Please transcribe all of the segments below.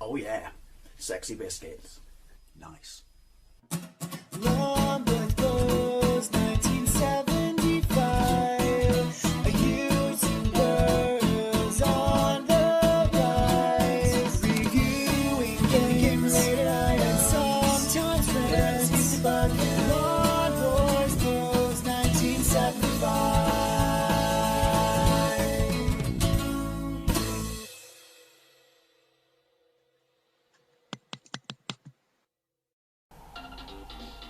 Oh yeah, sexy biscuits. Nice. Long was 1975. YouTubers on the rise, reviewing games late at night and sometimes friends. But Long was 1975.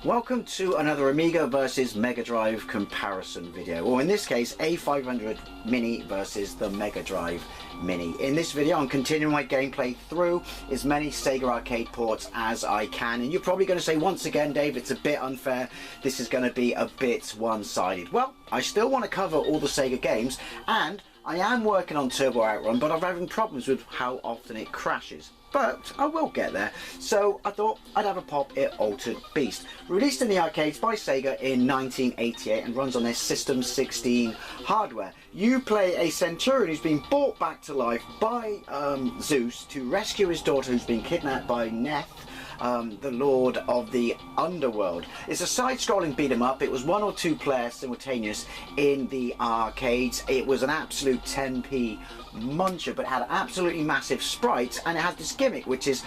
Welcome to another Amiga vs Megadrive comparison video, or in this case A500 Mini versus the Megadrive Mini. In this video I'm continuing my gameplay through as many Sega arcade ports as I can, and you're probably going to say once again, Dave, it's a bit unfair, this is going to be a bit one-sided. Well, I still want to cover all the Sega games, and I am working on Turbo Outrun, but I'm having problems with how often it crashes. But I will get there, so I thought I'd have a pop at Altered Beast. Released in the arcades by Sega in 1988 and runs on their System 16 hardware. You play a Centurion who's been brought back to life by Zeus to rescue his daughter who's been kidnapped by Neth, the Lord of the Underworld. It's a side-scrolling beat-em-up. It was 1 or 2 players simultaneous in the arcades. It was an absolute 10p muncher, but had absolutely massive sprites, and it had this gimmick, which is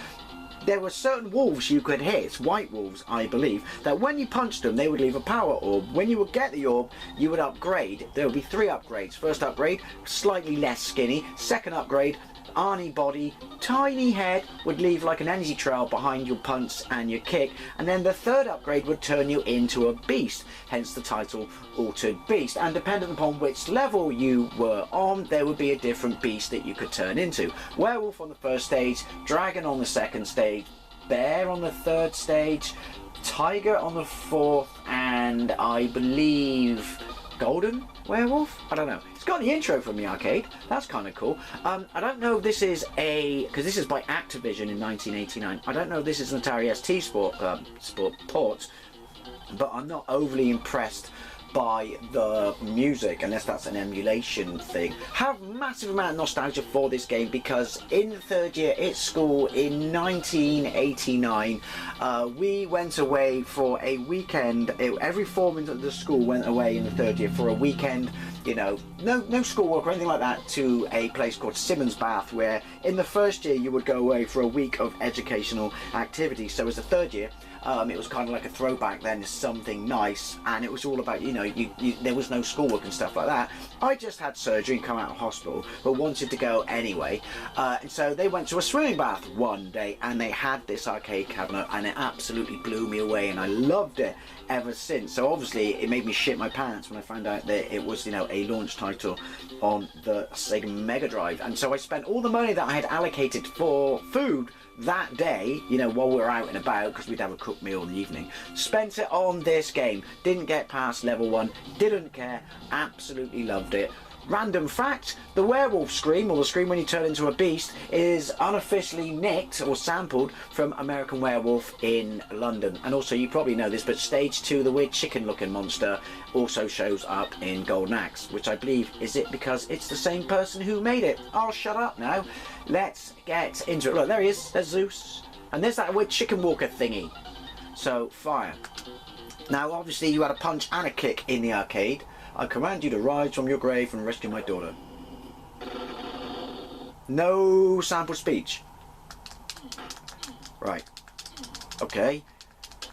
there were certain wolves you could hit, white wolves I believe, that when you punched them they would leave a power orb. When you would get the orb you would upgrade. There would be 3 upgrades. First upgrade, slightly less skinny. Second upgrade, Arnie body, tiny head, would leave like an energy trail behind your punch and your kick, and then the third upgrade would turn you into a beast, hence the title Altered Beast. And depending upon which level you were on, there would be a different beast that you could turn into. Werewolf on the first stage, dragon on the second stage, bear on the third stage, tiger on the fourth, and I believe golden werewolf? I don't know. It's got the intro from the arcade. That's kind of cool. I don't know if this is because this is by Activision in 1989. I don't know if this is an Atari ST Sport port, but I'm not overly impressed by the music, unless that's an emulation thing. Have massive amount of nostalgia for this game because in the third year at school in 1989 we went away for a weekend. Every foreman of the school went away in the third year for a weekend, you know, no schoolwork or anything like that, to a place called Simmons Bath, where in the first year you would go away for a week of educational activities. So as a third year, it was kind of like a throwback then to something nice, and it was all about, you know, there was no schoolwork and stuff like that. I just had surgery and come out of hospital, but wanted to go anyway, and so they went to a swimming bath one day, and they had this arcade cabinet, and it absolutely blew me away, and I loved it ever since. So obviously it made me shit my pants when I found out that it was, you know, a launch title on the Sega Mega Drive. And so I spent all the money that I had allocated for food that day, you know, while we were out and about, because we'd have a cooked meal in the evening, spent it on this game. Didn't get past level 1, didn't care, absolutely loved it. Random fact, the werewolf scream, or the scream when you turn into a beast, is unofficially nicked or sampled from American Werewolf in London. And also, you probably know this, but stage 2, the weird chicken looking monster, also shows up in Golden Axe, which I believe, is it because it's the same person who made it? I'll shut up now. Let's get into it. Look, there he is, there's Zeus. And there's that weird chicken walker thingy. So, fire. Now, obviously, you had a punch and a kick in the arcade. I command you to rise from your grave and rescue my daughter. No sample speech. Right. Okay.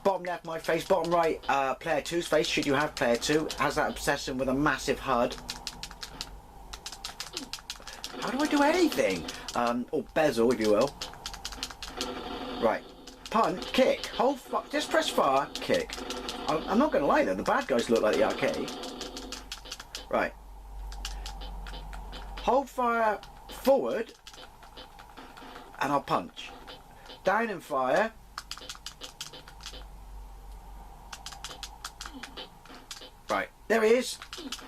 Bottom left my face, bottom right player 2's face, should you have player 2. Has that obsession with a massive HUD. How do I do anything? Or bezel, if you will. Right. Punch, kick, hold, just press fire, kick. I'm not going to lie though, the bad guys look like the arcade. Right. Hold fire forward and I'll punch. Down and fire. Right, there he is.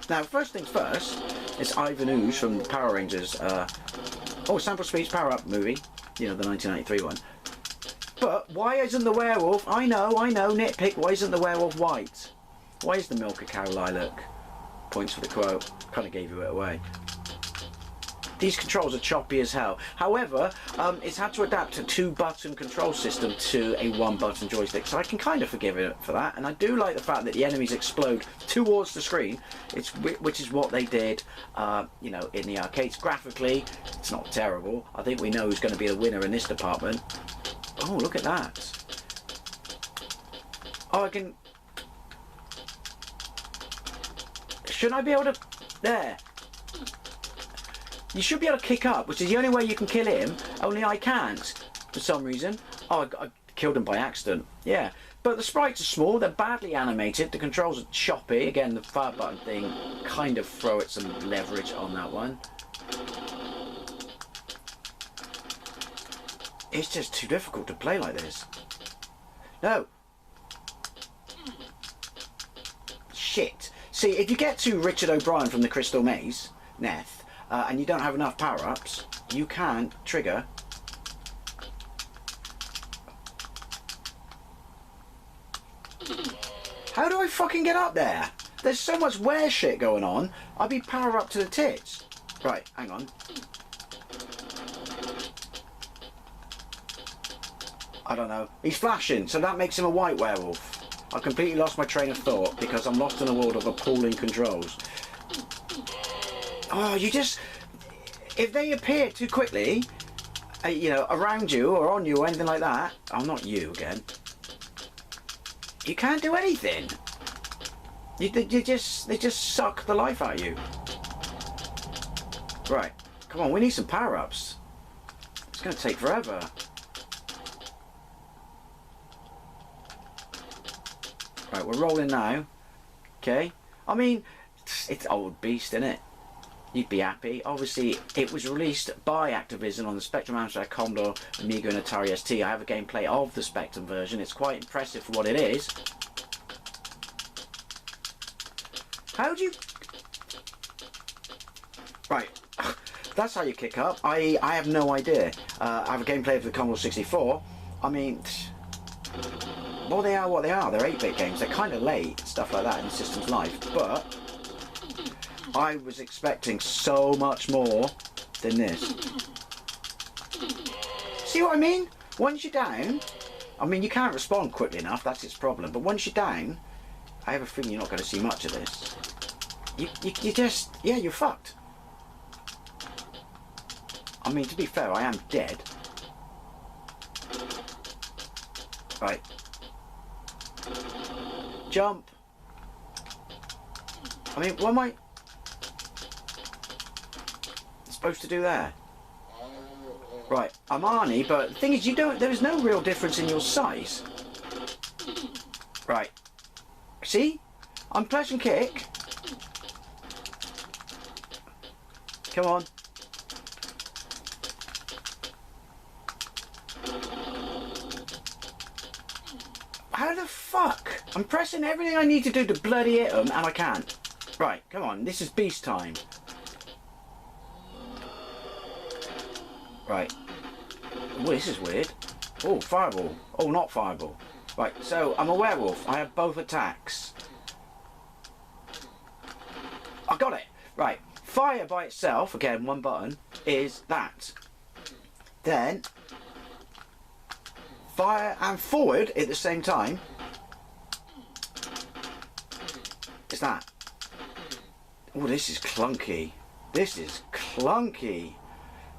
Now, first things first, it's Ivan Ooze from the Power Rangers. Sample Speech Power Up movie. You know, the 1993 one. But why isn't the werewolf? I know, nitpick. Why isn't the werewolf white? Why is the milk a cow lilac? Points for the quote. Kind of gave you it away. these controls are choppy as hell. However, it's had to adapt a 2-button control system to a 1-button joystick, so I can kind of forgive it for that. And I do like the fact that the enemies explode towards the screen, which is what they did, you know, in the arcades. Graphically, it's not terrible. I think we know who's going to be the winner in this department. Oh, look at that. Oh, I can... Shouldn't I be able to... There. You should be able to kick up, which is the only way you can kill him, only I can't, for some reason. Oh, I killed him by accident. Yeah. But the sprites are small, they're badly animated, the controls are choppy. Again, the fire button thing kind of throw it some leverage on that one. It's just too difficult to play like this. No. Shit. See, if you get to Richard O'Brien from the Crystal Maze, Neth, and you don't have enough power-ups, you can trigger... How do I fucking get up there? There's so much wear shit going on, I'll be power up to the tits. Right, hang on. I don't know. He's flashing, so that makes him a white werewolf. I completely lost my train of thought because I'm lost in a world of appalling controls. Oh, you just... If they appear too quickly, you know, around you or on you or anything like that... Oh, not you again. You can't do anything. They just suck the life out of you. Right. Come on, we need some power-ups. It's going to take forever. Right, we're rolling now. Okay. I mean, it's old beast, isn't it? You'd be happy. Obviously, it was released by Activision on the Spectrum, Amstrad, Commodore, Amiga and Atari ST. I have a gameplay of the Spectrum version. It's quite impressive for what it is. How do you... Right. That's how you kick up. I have no idea. I have a gameplay of the Commodore 64. I mean... Well, they are what they are. They're 8-bit games. They're kind of late, stuff like that in the system's life. But I was expecting so much more than this. See what I mean? Once you're down, I mean, you can't respond quickly enough. That's its problem. But once you're down, I have a feeling you're not going to see much of this. You just, yeah, you're fucked. I mean, to be fair, I am dead. Right. Jump. I mean, what am I supposed to do there? Right, I'm Arnie, but the thing is, there is no real difference in your size. Right. See? I'm press and kick. Come on. How the fuck? I'm pressing everything I need to do to bloody hit them and I can't. Right, come on, this is beast time. Right. Oh, this is weird. Oh, fireball. Oh, not fireball. Right, so I'm a werewolf. I have both attacks. I got it. Right. Fire by itself, again, one button, is that. Then, fire and forward at the same time is that. Oh, this is clunky. This is clunky.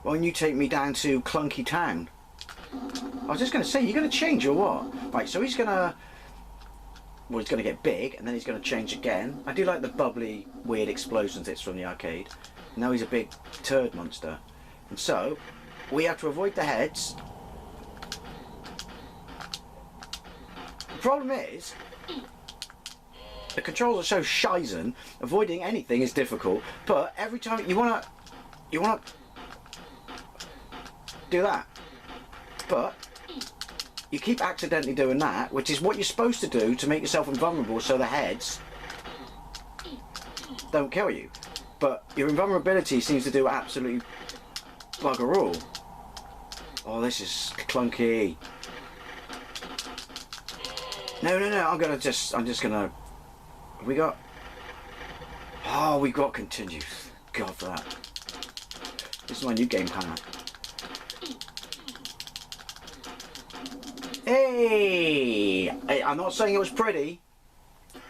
Why don't you take me down to Clunky Town? I was just going to say, you're going to change or what? Right, so he's going to... Well, he's going to get big, and then he's going to change again. I do like the bubbly, weird explosions it's from the arcade. Now he's a big turd monster. And so, we have to avoid the heads. The problem is, the controls are so shizen, avoiding anything is difficult, but every time you wanna do that, but you keep accidentally doing that, which is what you're supposed to do to make yourself invulnerable so the heads don't kill you. But your invulnerability seems to do absolutely bugger all. Oh, this is clunky. No, I'm just gonna... Have we got... Oh, we got continue. God for that. This is my new game pack. Hey! I'm not saying it was pretty,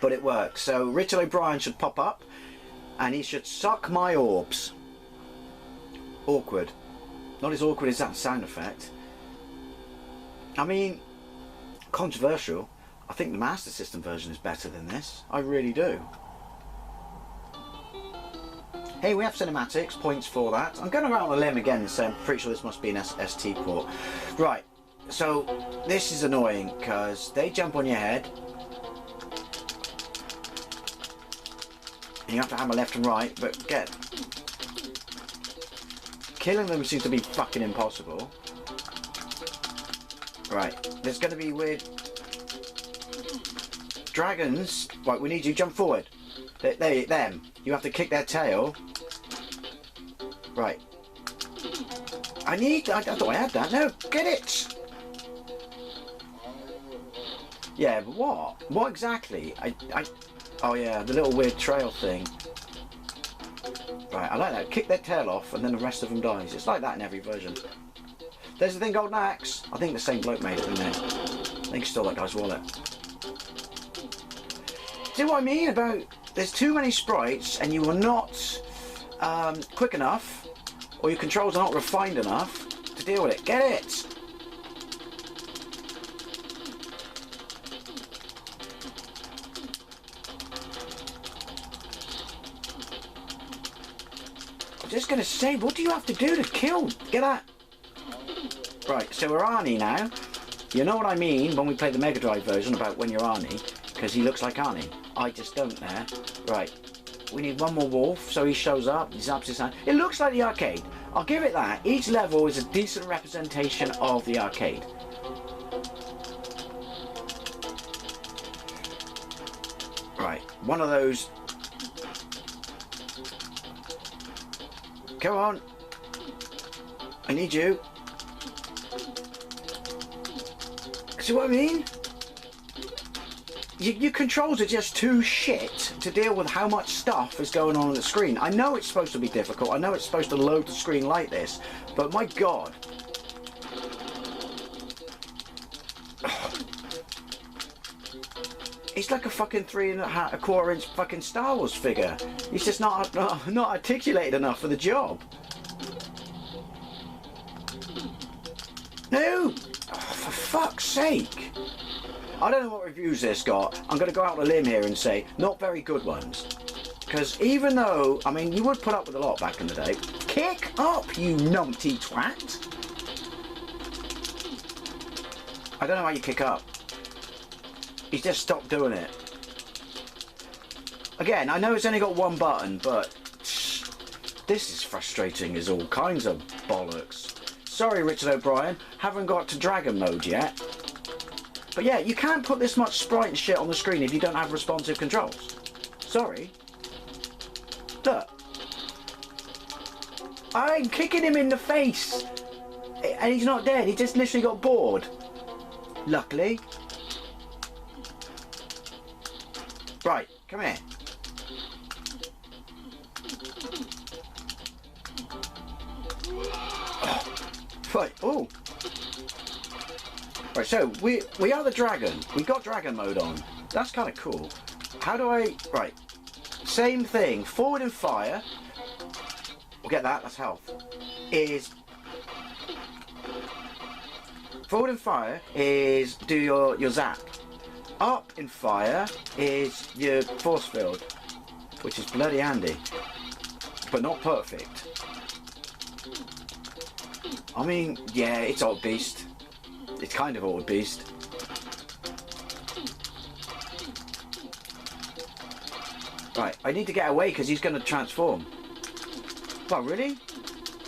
but it works. So Richard O'Brien should pop up, and he should suck my orbs. Awkward. Not as awkward as that sound effect. I mean, controversial. I think the Master System version is better than this. I really do. Hey, we have cinematics, points for that. I'm going to go out on a limb again and say I'm pretty sure this must be an ST port. Right, so this is annoying because they jump on your head. And you have to hammer left and right, but killing them seems to be fucking impossible. Right, there's going to be weird dragons. Right, we need you, jump forward. Them. You have to kick their tail. Right. I thought I had that. No, get it! Yeah, but what? What exactly? Oh yeah, the little weird trail thing. Right, I like that. Kick their tail off and then the rest of them dies. It's like that in every version. There's the thing, Golden Axe. I think the same bloke made it, didn't it? I think he stole that guy's wallet. See what I mean about... There's too many sprites and you are not quick enough, or your controls are not refined enough to deal with it. Get it! I'm just going to say, what do you have to do to kill? Get that? Right, so we're Arnie now. You know what I mean when we play the Mega Drive version about when you're Arnie, because he looks like Arnie. I just don't there. Right, we need one more wolf, so he shows up, he zaps his hand. It looks like the arcade. I'll give it that. Each level is a decent representation of the arcade. Right, one of those. Come on. I need you. See what I mean? Your controls are just too shit to deal with how much stuff is going on the screen. I know it's supposed to be difficult. I know it's supposed to load the screen like this, but my God. It's like a fucking 3¼ inch fucking Star Wars figure. He's just not articulated enough for the job. No! Oh, for fuck's sake. I don't know what reviews this got. I'm going to go out on a limb here and say not very good ones. Because even though, I mean, you would put up with a lot back in the day. Kick up, you numpty twat. I don't know how you kick up. He's just stopped doing it. Again, I know it's only got one button, but this is frustrating as all kinds of bollocks. Sorry, Richard O'Brien, haven't got to dragon mode yet. But yeah, you can't put this much sprite and shit on the screen if you don't have responsive controls. Sorry. Look. I'm kicking him in the face. And he's not dead, he just literally got bored. Luckily. Right, come here. Right, oh. Right, so we are the dragon. We got dragon mode on. That's kind of cool. How do I... Right. Same thing. Forward and fire. We'll get that. That's health. Is... Forward and fire is do your zap. Up in fire is your force field. Which is bloody handy. But not perfect. I mean, yeah, it's old beast. It's kind of old beast. Right, I need to get away because he's going to transform. Well, really? You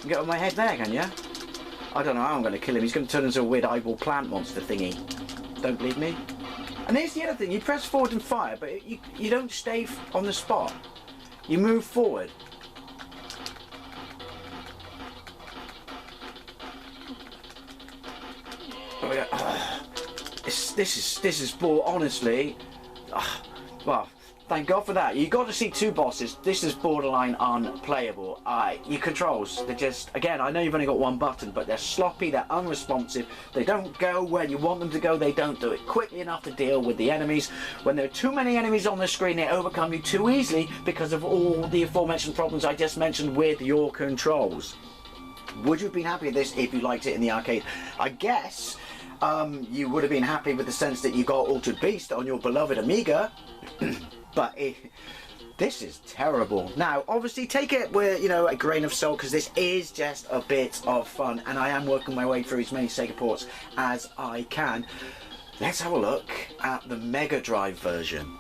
can get on my head there, can you? I don't know how I'm going to kill him. He's going to turn into a weird eyeball plant monster thingy. Don't believe me? And here's the other thing. You press forward and fire, but you don't stay on the spot. You move forward. This is honestly, well, Thank God for that. You got to see two bosses. This is borderline unplayable. Your controls, they're just, again, I know you've only got one button, but they're sloppy, they're unresponsive. They don't go where you want them to go. They don't do it quickly enough to deal with the enemies. When there are too many enemies on the screen, they overcome you too easily because of all the aforementioned problems I just mentioned with your controls. Would you have been happy with this if you liked it in the arcade? I guess you would have been happy with the sense that you got Altered Beast on your beloved Amiga. But this is terrible. Now, obviously, take it with, you know, a grain of salt, because this is just a bit of fun, and I am working my way through as many Sega ports as I can. Let's have a look at the Mega Drive version.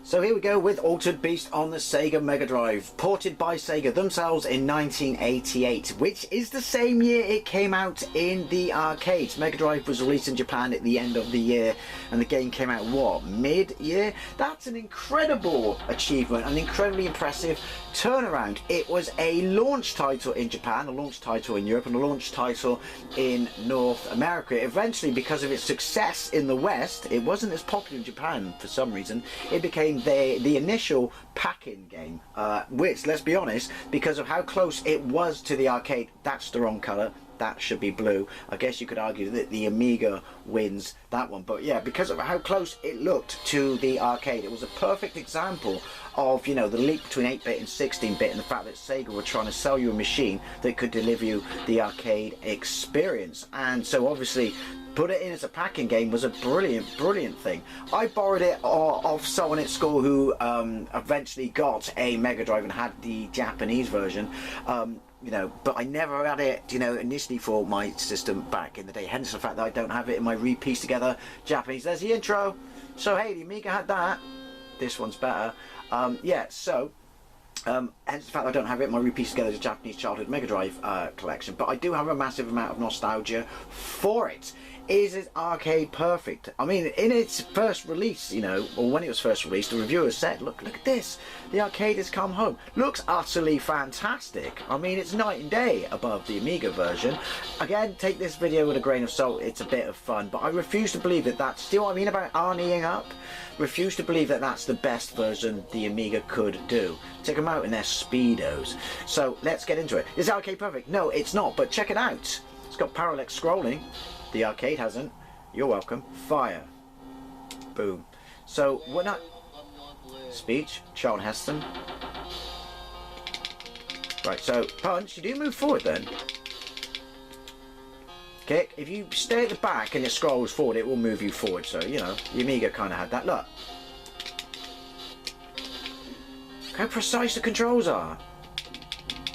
So here we go with Altered Beast on the Sega Mega Drive, ported by Sega themselves in 1988, which is the same year it came out in the arcades. Mega Drive was released in Japan at the end of the year, and the game came out, what, mid-year? That's an incredible achievement, an incredibly impressive turnaround. It was a launch title in Japan, a launch title in Europe, and a launch title in North America. Eventually, because of its success in the West, it wasn't as popular in Japan for some reason. It became the initial pack-in game, which, let's be honest, because of how close it was to the arcade, that's the wrong colour. That should be blue. I guess you could argue that the Amiga wins that one, but yeah, because of how close it looked to the arcade, it was a perfect example of, you know, the leap between 8-bit and 16-bit, and the fact that Sega were trying to sell you a machine that could deliver you the arcade experience. And so obviously put it in as a packing game was a brilliant thing. I borrowed it off someone at school who eventually got a Mega Drive and had the Japanese version. You know, but I never had it, you know, initially for my system back in the day, hence the fact that I don't have it in my re-pieced together Japanese. There's the intro. So hey, the Amiga had that. This one's better. Yeah, so hence the fact I don't have it in my re-pieced together Japanese childhood Mega Drive collection, but I do have a massive amount of nostalgia for it. Is it arcade perfect? I mean, in its first release, you know, or when it was first released, the reviewers said, look at this, the arcade has come home. Looks utterly fantastic. I mean, it's night and day above the Amiga version. Again, take this video with a grain of salt, it's a bit of fun, but I refuse to believe that that's, see what I mean about Arnieing up? Refuse to believe that that's the best version the Amiga could do. Take them out in their Speedos. So, let's get into it. Is it arcade perfect? No, it's not, but check it out. It's got parallax scrolling. The arcade hasn't. You're welcome. Fire. Boom. So we're not. Speech. Charlton Heston. Right. So punch. You do move forward then. Kick. If you stay at the back and it scrolls forward, it will move you forward. So you know, the Amiga kind of had that. Look. How precise the controls are.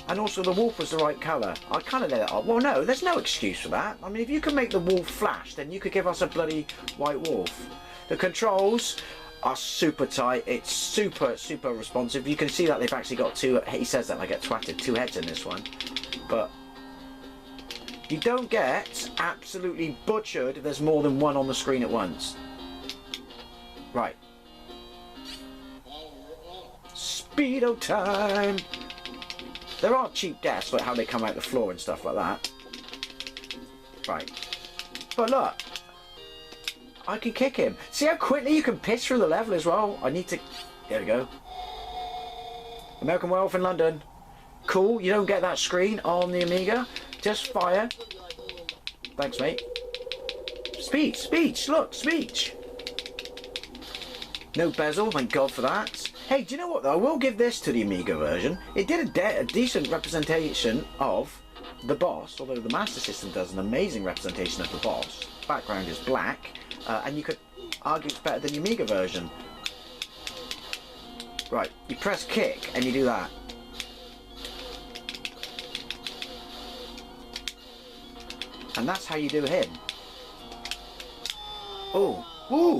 And also the wolf was the right colour. I kind of let it off. Well, no, there's no excuse for that. I mean, if you can make the wolf flash, then you could give us a bloody white wolf. The controls are super tight. It's super responsive. You can see that they've actually got two, he says that, I get twatted, two heads in this one. But you don't get absolutely butchered if there's more than one on the screen at once. Right. Speedo time! There are cheap deaths, like how they come out the floor and stuff like that. Right. But look. I can kick him. See how quickly you can pitch through the level as well? I need to... There we go. American Werewolf in London. Cool, you don't get that screen on the Amiga. Just fire. Thanks, mate. Speech, look, speech. No bezel, thank God for that. Hey, do you know what though? I will give this to the Amiga version. It did a decent representation of the boss, although the Master System does an amazing representation of the boss. Background is black, and you could argue it's better than the Amiga version. Right, you press kick and you do that. And that's how you do him. Oh, woo!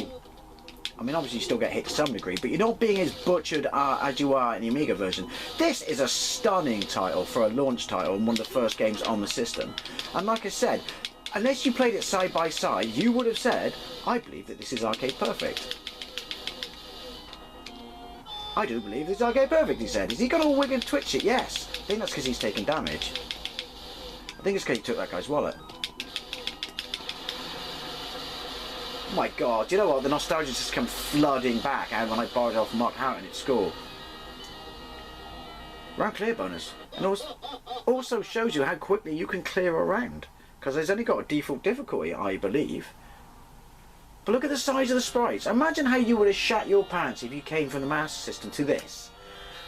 I mean, obviously you still get hit to some degree, but you're not being as butchered as you are in the Amiga version. This is a stunning title for a launch title and one of the first games on the system. And like I said, unless you played it side by side, you would have said, I believe that this is arcade perfect. I do believe this is arcade perfect, he said. Has he got all wig and twitch it? Yes. I think that's because he's taken damage. I think it's because he took that guy's wallet. my God, do you know what? The nostalgia just come flooding back out when I borrowed it off Mark Houghton at school. Round clear bonus. And also shows you how quickly you can clear a round. Because there's only got a default difficulty, I believe. But look at the size of the sprites. Imagine how you would have shat your pants if you came from the Master System to this.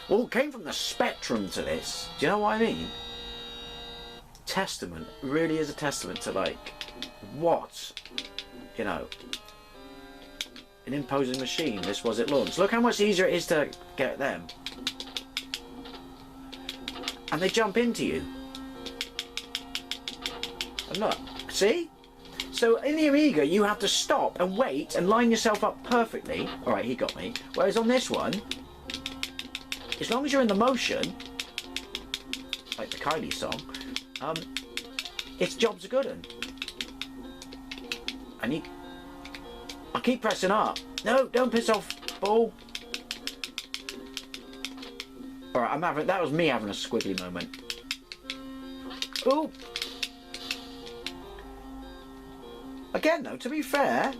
Or came from the Spectrum to this. Do you know what I mean? Testament. Really is a testament to, like, what, you know, an imposing machine this was at launch. Look how much easier it is to get them. And they jump into you. And look, see? So in the Amiga you have to stop and wait and line yourself up perfectly. Alright, he got me. Whereas on this one, as long as you're in the motion, like the Kylie song, its job's a good one. And I keep pressing up. No, don't piss off, ball. Alright, that was me having a squiggly moment. Ooh. Again though, to be fair,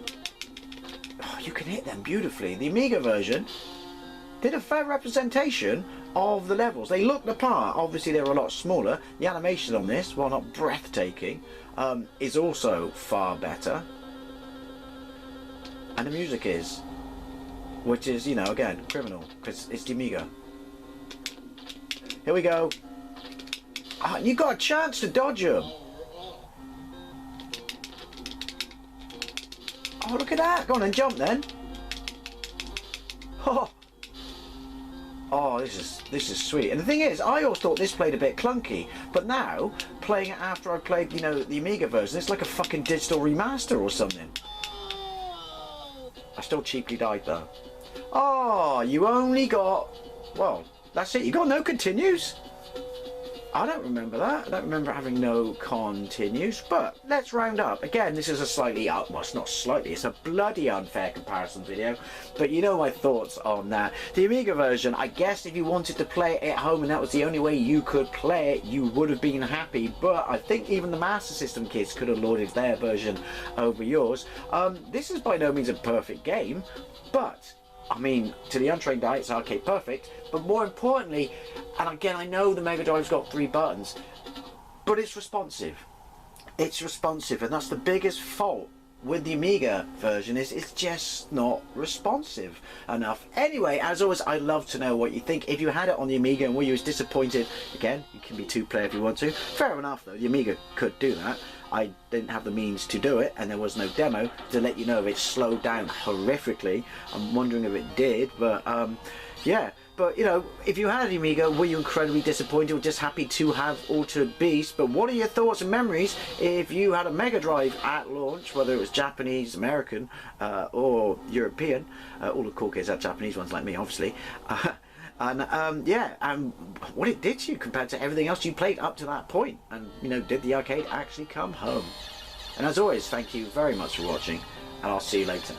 oh, you can hit them beautifully. The Amiga version did a fair representation of the levels. They looked the part. Obviously they were a lot smaller. The animation on this, while not breathtaking, is also far better. And the music is, which is, you know, again, criminal, because it's the Amiga. Here we go. Oh, you got a chance to dodge them. Oh, look at that. Go on and jump then. Oh, oh, this is sweet. And the thing is, I always thought this played a bit clunky, but now, playing it after I played, you know, the Amiga version, it's like a fucking digital remaster or something. I still cheaply died though. Oh, you only got, well, that's it. You got no continues? I don't remember that. I don't remember having no continues. But let's round up. Again, this is a slightly, well, it's not slightly, it's a bloody unfair comparison video. But you know my thoughts on that. The Amiga version, I guess if you wanted to play it at home and that was the only way you could play it, you would have been happy. But I think even the Master System kids could have lauded their version over yours. This is by no means a perfect game, but I mean, to the untrained eye, it's arcade perfect, but more importantly, and again, I know the Mega Drive's got 3 buttons, but it's responsive. It's responsive, and that's the biggest fault with the Amiga version, is it's just not responsive enough. Anyway, as always, I'd love to know what you think. If you had it on the Amiga and were you as disappointed, again, you can be 2-player if you want to. Fair enough, though, the Amiga could do that. I didn't have the means to do it, and there was no demo to let you know if it slowed down horrifically. I'm wondering if it did, but yeah. But you know, if you had an Amiga, were you incredibly disappointed or just happy to have Altered Beast? But what are your thoughts and memories if you had a Mega Drive at launch, whether it was Japanese, American, or European? All the cool kids had Japanese ones like me, obviously. And yeah, and what it did to you compared to everything else you played up to that point. And you know, did the arcade actually come home? And as always, thank you very much for watching, and I'll see you later.